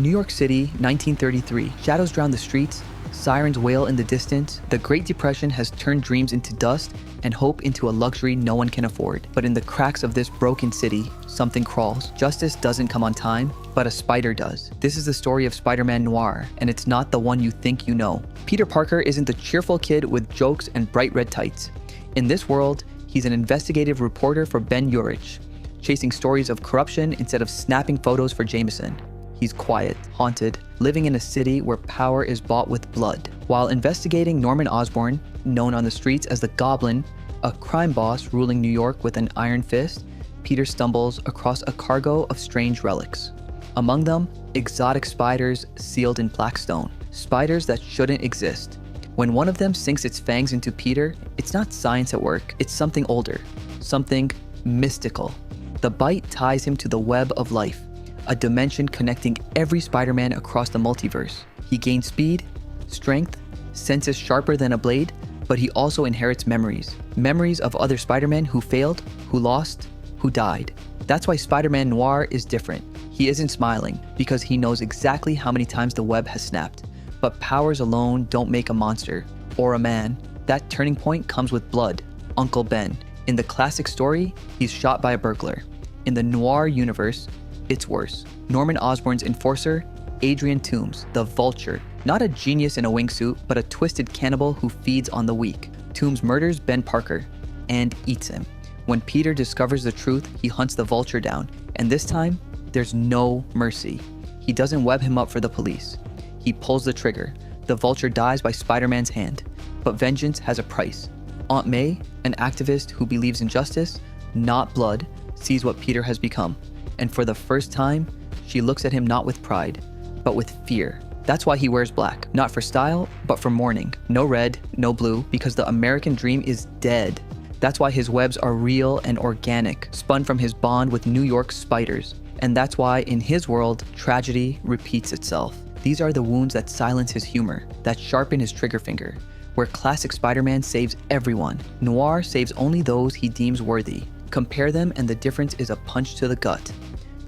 New York City, 1933. Shadows drown the streets, sirens wail in the distance. The Great Depression has turned dreams into dust and hope into a luxury no one can afford. But in the cracks of this broken city, something crawls. Justice doesn't come on time, but a spider does. This is the story of Spider-Man Noir, and it's not the one you think you know. Peter Parker isn't the cheerful kid with jokes and bright red tights. In this world, he's an investigative reporter for Ben Urich, chasing stories of corruption instead of snapping photos for Jameson. He's quiet, haunted, living in a city where power is bought with blood. While investigating Norman Osborn, known on the streets as the Goblin, a crime boss ruling New York with an iron fist, Peter stumbles across a cargo of strange relics. Among them, exotic spiders sealed in black stone, spiders that shouldn't exist. When one of them sinks its fangs into Peter, it's not science at work, it's something older, something mystical. The bite ties him to the web of life, a dimension connecting every Spider-Man across the multiverse. He gains speed, strength, senses sharper than a blade, but he also inherits memories. Memories of other Spider-Men who failed, who lost, who died. That's why Spider-Man Noir is different. He isn't smiling because he knows exactly how many times the web has snapped. But powers alone don't make a monster or a man. That turning point comes with blood. Uncle Ben. In the classic story, he's shot by a burglar. In the Noir universe, it's worse. Norman Osborn's enforcer, Adrian Toomes, the Vulture. Not a genius in a wingsuit, but a twisted cannibal who feeds on the weak. Toomes murders Ben Parker and eats him. When Peter discovers the truth, he hunts the Vulture down. And this time, there's no mercy. He doesn't web him up for the police. He pulls the trigger. The Vulture dies by Spider-Man's hand. But vengeance has a price. Aunt May, an activist who believes in justice, not blood, sees what Peter has become. And for the first time, she looks at him not with pride, but with fear. That's why he wears black, not for style, but for mourning. No red, no blue, because the American dream is dead. That's why his webs are real and organic, spun from his bond with New York's spiders. And that's why in his world, tragedy repeats itself. These are the wounds that silence his humor, that sharpen his trigger finger. Where classic Spider-Man saves everyone, Noir saves only those he deems worthy. Compare them and the difference is a punch to the gut.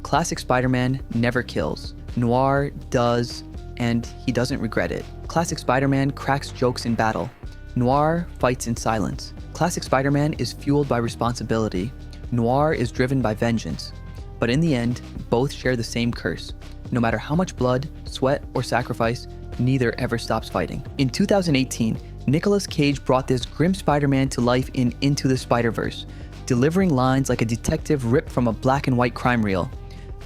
Classic Spider-Man never kills. Noir does, and he doesn't regret it. Classic Spider-Man cracks jokes in battle. Noir fights in silence. Classic Spider-Man is fueled by responsibility. Noir is driven by vengeance. But in the end, both share the same curse. No matter how much blood, sweat, or sacrifice, neither ever stops fighting. In 2018, Nicolas Cage brought this grim Spider-Man to life in Into the Spider-Verse, delivering lines like a detective ripped from a black and white crime reel.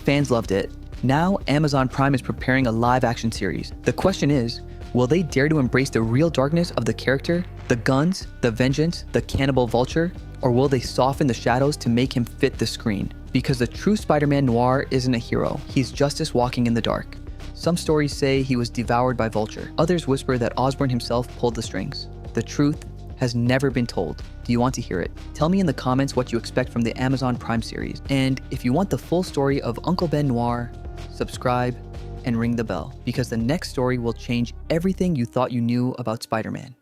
Fans loved it. Now, Amazon Prime is preparing a live-action series. The question is, will they dare to embrace the real darkness of the character, the guns, the vengeance, the cannibal Vulture, or will they soften the shadows to make him fit the screen? Because the true Spider-Man Noir isn't a hero, he's justice walking in the dark. Some stories say he was devoured by Vulture. Others whisper that Osborn himself pulled the strings. The truth has never been told. Do you want to hear it? Tell me in the comments what you expect from the Amazon Prime series. And if you want the full story of Uncle Ben Noir, subscribe and ring the bell, because the next story will change everything you thought you knew about Spider-Man.